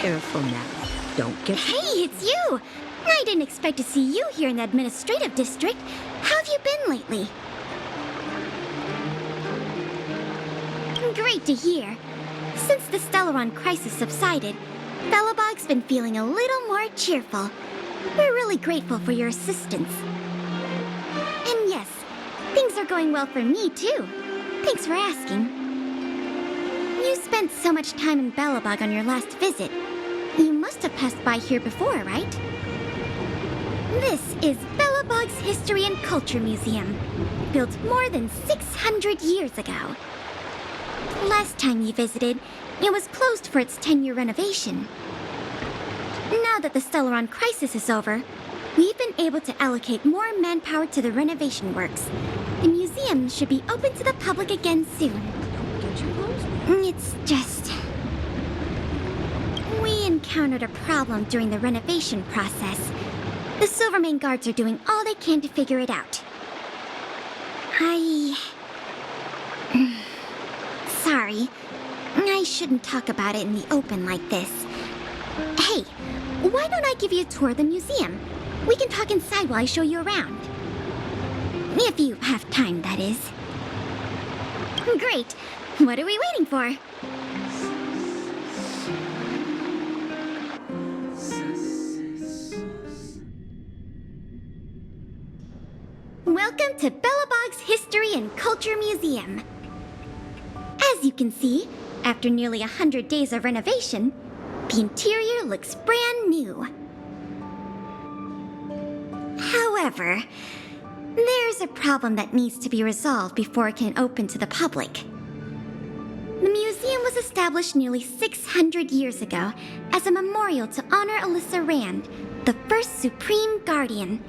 Careful now. Don't get... Hey, it's you! I didn't expect to see you here in the administrative district. How have you been lately? Great to hear. Since the Stellaron crisis subsided, Belobog's been feeling a little more cheerful. We're really grateful for your assistance. And yes, things are going well for me, too. Thanks for asking. You spent so much time in Belobog on your last visit. You must have passed by here before, right? This is Belobog's History and Culture Museum, built more than 600 years ago. Last time you visited, it was closed for its 10-year renovation. Now that the Stellaron crisis is over, we've been able to allocate more manpower to the renovation works. The museum should be open to the public again soon. It's just... we encountered a problem during the renovation process. The Silvermane guards are doing all they can to figure it out. Sorry. I shouldn't talk about it in the open like this. Hey, why don't I give you a tour of the museum? We can talk inside while I show you around. If you have time, that is. Great. What are we waiting for? Welcome to Belobog's History and Culture Museum. As you can see, after nearly 100 days of renovation, the interior looks brand new. However, there's a problem that needs to be resolved before it can open to the public. The museum was established nearly 600 years ago as a memorial to honor Alyssa Rand, the first Supreme Guardian,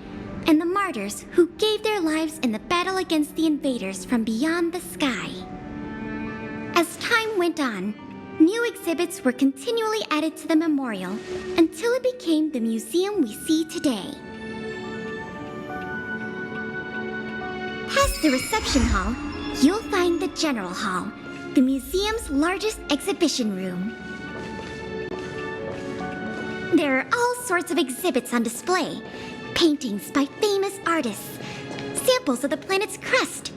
and the martyrs who gave their lives in the battle against the invaders from beyond the sky. As time went on, new exhibits were continually added to the memorial until it became the museum we see today. Past the reception hall, you'll find the General Hall, the museum's largest exhibition room. There are all sorts of exhibits on display. Paintings by famous artists, samples of the planet's crust.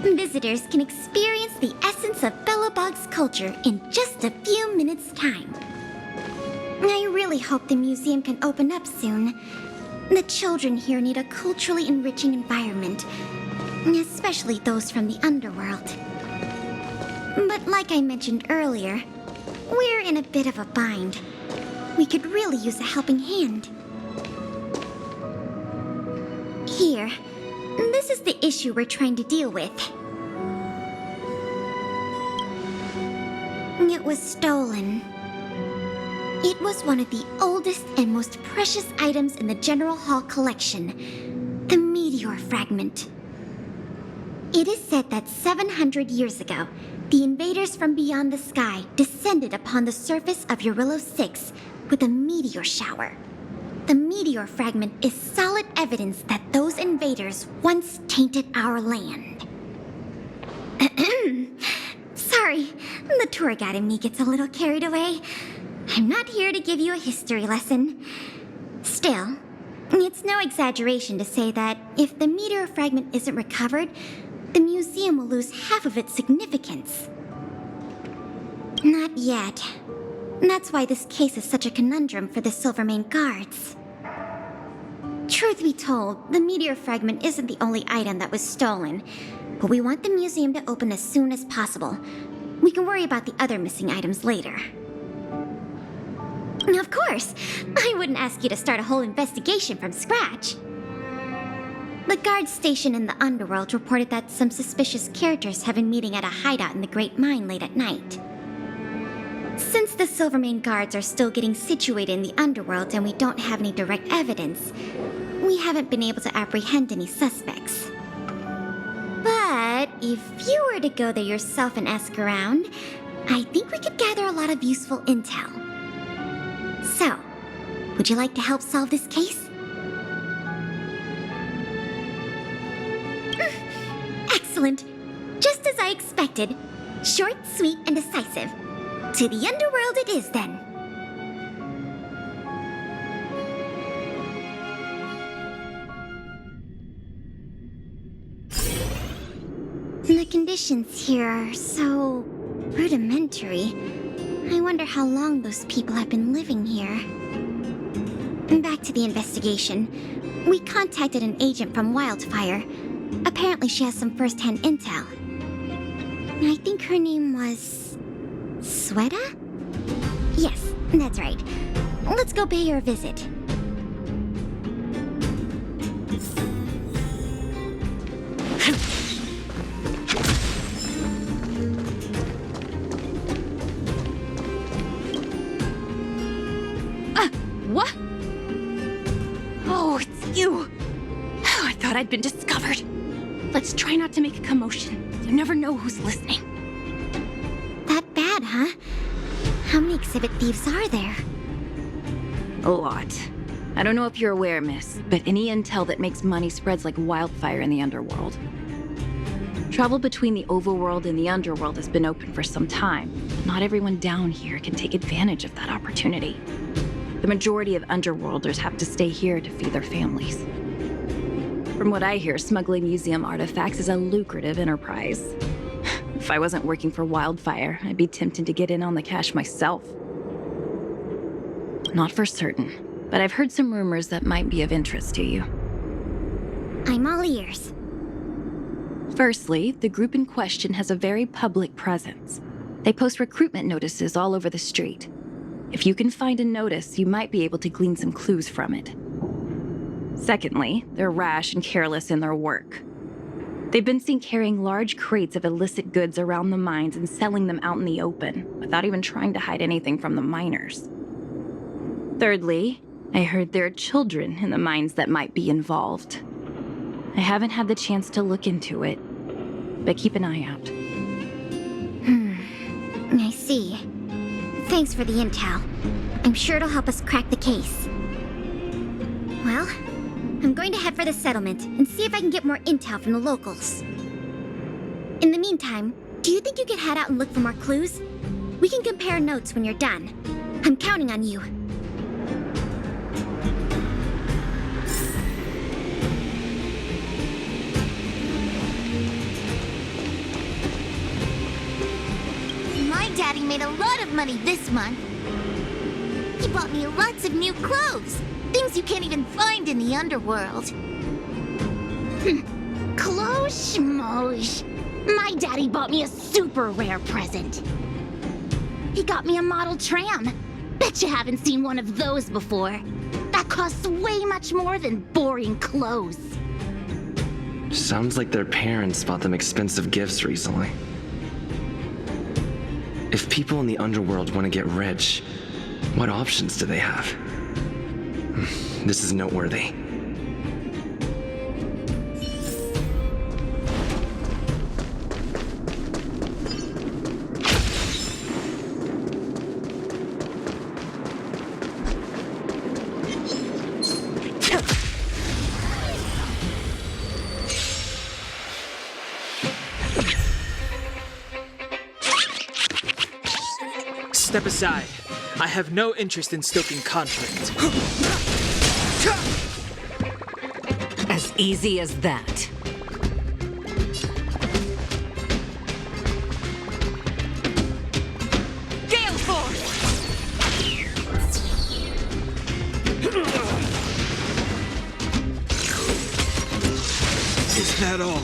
Visitors can experience the essence of Belobog's culture in just a few minutes' time. I really hope the museum can open up soon. The children here need a culturally enriching environment, especially those from the underworld. But like I mentioned earlier, we're in a bit of a bind. We could really use a helping hand. Here, this is the issue we're trying to deal with. It was stolen. It was one of the oldest and most precious items in the General Hall collection, the meteor fragment. It is said that 700 years ago, the invaders from beyond the sky descended upon the surface of Eurillo 6 with a meteor shower. The meteor fragment is solid evidence that those invaders once tainted our land. Sorry, the tour guide in me gets a little carried away. I'm not here to give you a history lesson. Still, it's no exaggeration to say that if the meteor fragment isn't recovered, the museum will lose half of its significance. Not yet. That's why this case is such a conundrum for the Silvermane guards. Truth be told, the meteor fragment isn't the only item that was stolen, but we want the museum to open as soon as possible. We can worry about the other missing items later. Of course, I wouldn't ask you to start a whole investigation from scratch. The guards stationed in the underworld reported that some suspicious characters have been meeting at a hideout in the Great Mine late at night. Since the Silvermane guards are still getting situated in the underworld and we don't have any direct evidence, we haven't been able to apprehend any suspects. But if you were to go there yourself and ask around, I think we could gather a lot of useful intel. So, would you like to help solve this case? Excellent. Just as I expected. Short, sweet, and decisive. To the underworld it is, then. The conditions here are so rudimentary. I wonder how long those people have been living here. Back to the investigation. We contacted an agent from Wildfire. Apparently she has some first-hand intel. I think her name was... Sweta? Yes, that's right. Let's go pay her a visit. What? Oh, it's you! Oh, I thought I'd been discovered. Let's try not to make a commotion. You never know who's listening. That bad, huh? How many exhibit thieves are there? A lot. I don't know if you're aware, miss, but any intel that makes money spreads like wildfire in the underworld. Travel between the overworld and the underworld has been open for some time. Not everyone down here can take advantage of that opportunity. The majority of underworlders have to stay here to feed their families. From what I hear, smuggling museum artifacts is a lucrative enterprise. If I wasn't working for Wildfire, I'd be tempted to get in on the cash myself. Not for certain, but I've heard some rumors that might be of interest to you. I'm all ears. Firstly, the group in question has a very public presence. They post recruitment notices all over the street. If you can find a notice, you might be able to glean some clues from it. Secondly, they're rash and careless in their work. They've been seen carrying large crates of illicit goods around the mines and selling them out in the open, without even trying to hide anything from the miners. Thirdly, I heard there are children in the mines that might be involved. I haven't had the chance to look into it, but keep an eye out. I see. Thanks for the intel. I'm sure it'll help us crack the case. Well, I'm going to head for the settlement and see if I can get more intel from the locals. In the meantime, do you think you could head out and look for more clues? We can compare notes when you're done. I'm counting on you. My daddy made a lot of money this month. He bought me lots of new clothes. Things you can't even find in the underworld. Clothes schmoes. My daddy bought me a super rare present. He got me a model tram. Bet you haven't seen one of those before. That costs way much more than boring clothes. Sounds like their parents bought them expensive gifts recently. If people in the underworld want to get rich, what options do they have? This is noteworthy. Step aside. I have no interest in stoking conflict. As easy as that. Gale Force! Is that all?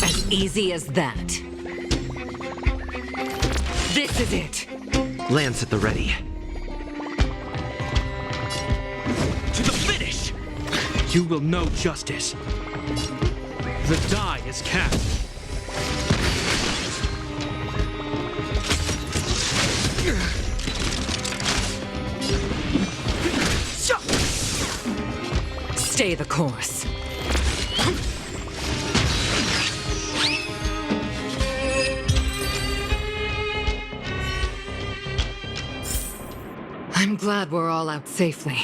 As easy as that. This is it. Lance at the ready. To the finish! You will know justice. The die is cast. Stay the course. I'm glad we're all out safely.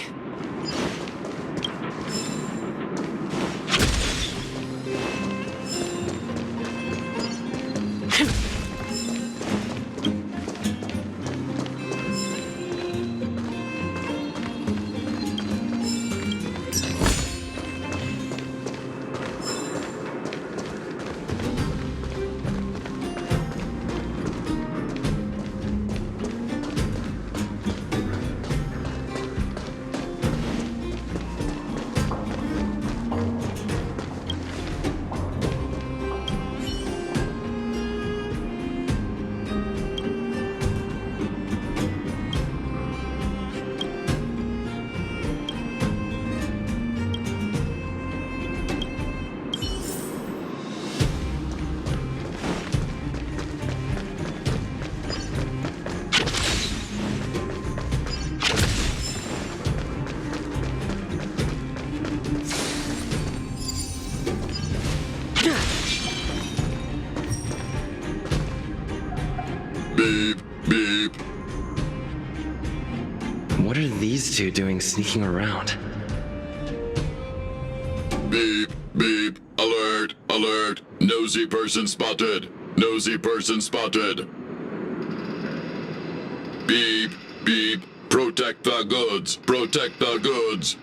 Beep, beep. What are these two doing sneaking around? Beep, beep. Alert, alert. Nosy person spotted. Nosy person spotted. Beep, beep. Protect the goods. Protect the goods.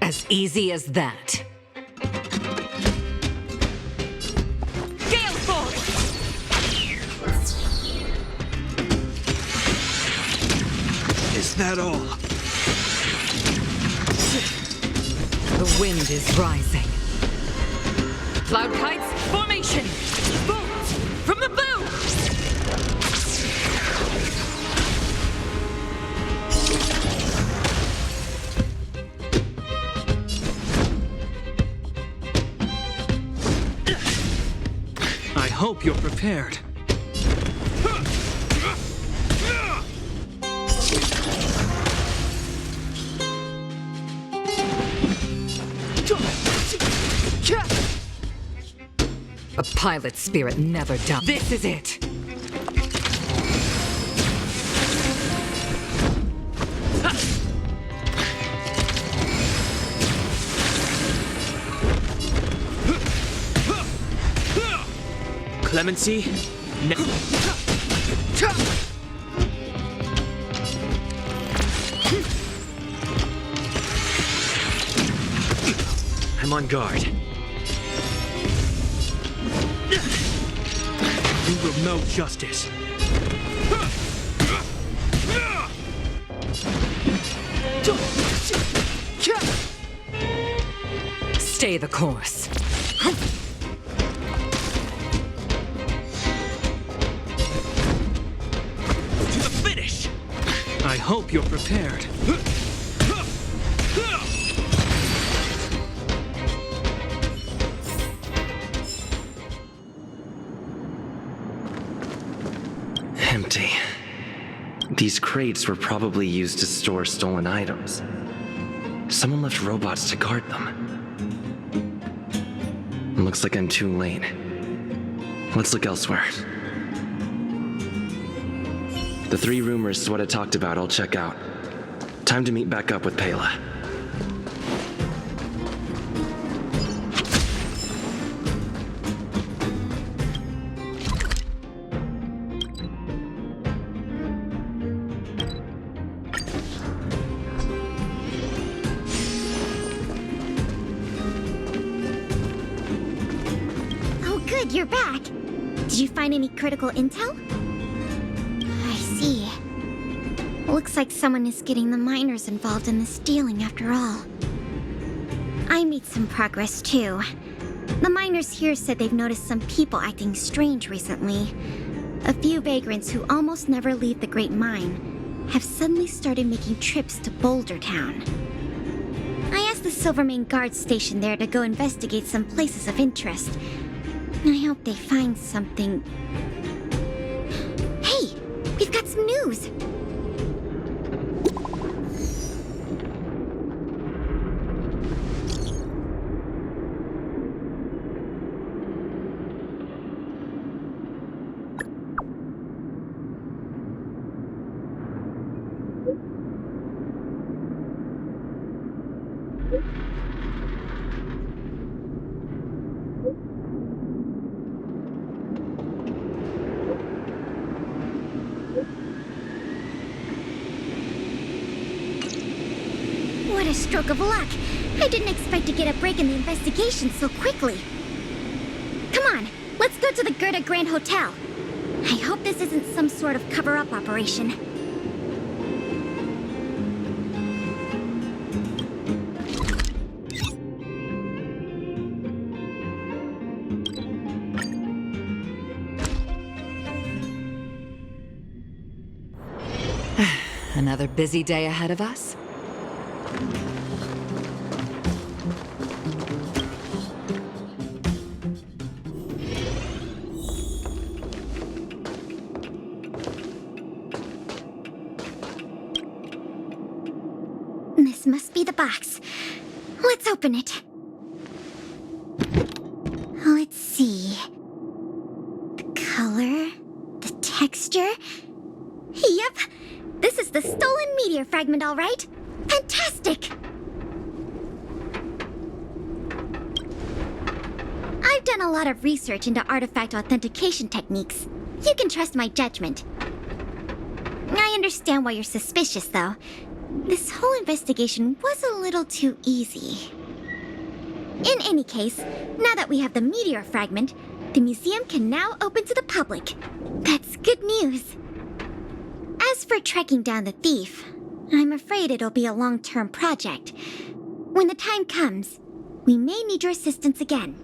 As easy as that. Gale force! Is that all? The wind is rising. Cloud kites, formation! Bolts from the boom! I hope you're prepared. A pilot spirit never dies. This is it! Clemency? I'm on guard. You will know justice. Stay the course. To the finish! I hope you're prepared. Empty. These crates were probably used to store stolen items. Someone left robots to guard them. Looks like I'm too late. Let's look elsewhere. The 3 rumors is what I talked about, I'll check out. Time to meet back up with Pela. You're back. Did you find any critical intel? I see. Looks like someone is getting the miners involved in the stealing after all. I made some progress too. The miners here said they've noticed some people acting strange recently. A few vagrants who almost never leave the Great Mine have suddenly started making trips to Boulder Town. I asked the Silvermane Guards stationed there to go investigate some places of interest. I hope they find something. Hey, we've got some news. What a stroke of luck! I didn't expect to get a break in the investigation so quickly. Come on, let's go to the Gerda Grand Hotel. I hope this isn't some sort of cover-up operation. Another busy day ahead of us? This must be the box. Let's open it. Let's see. The color, the texture. Yep, this is the stolen meteor fragment, all right. Fantastic! I've done a lot of research into artifact authentication techniques. You can trust my judgment. I understand why you're suspicious, though. This whole investigation was a little too easy. In any case, now that we have the meteor fragment, the museum can now open to the public. That's good news. As for tracking down the thief, I'm afraid it'll be a long-term project. When the time comes, we may need your assistance again.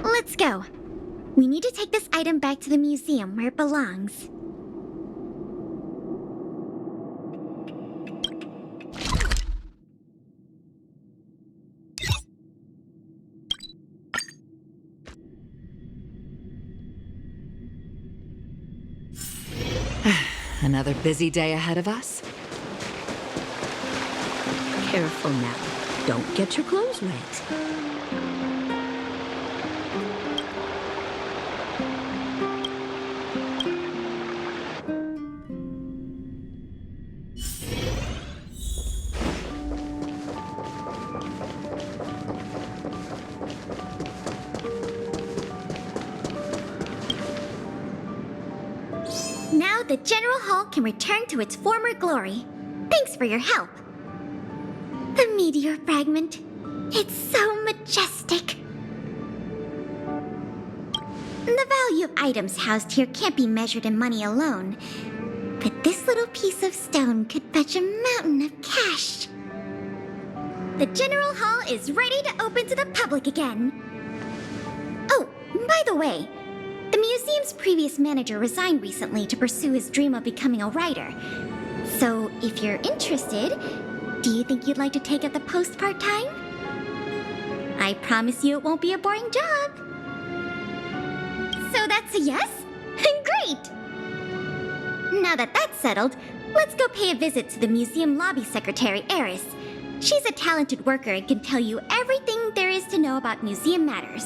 Let's go. We need to take this item back to the museum where it belongs. Another busy day ahead of us? Careful now. Don't get your clothes wet. Now the General Hall can return to its former glory. Thanks for your help. The meteor fragment. It's so majestic. The value of items housed here can't be measured in money alone. But this little piece of stone could fetch a mountain of cash. The General Hall is ready to open to the public again. Oh, by the way, the museum's previous manager resigned recently to pursue his dream of becoming a writer. So, if you're interested, do you think you'd like to take up the post part-time? I promise you it won't be a boring job. So that's a yes? Great! Now that that's settled, let's go pay a visit to the museum lobby secretary, Eris. She's a talented worker and can tell you everything there is to know about museum matters.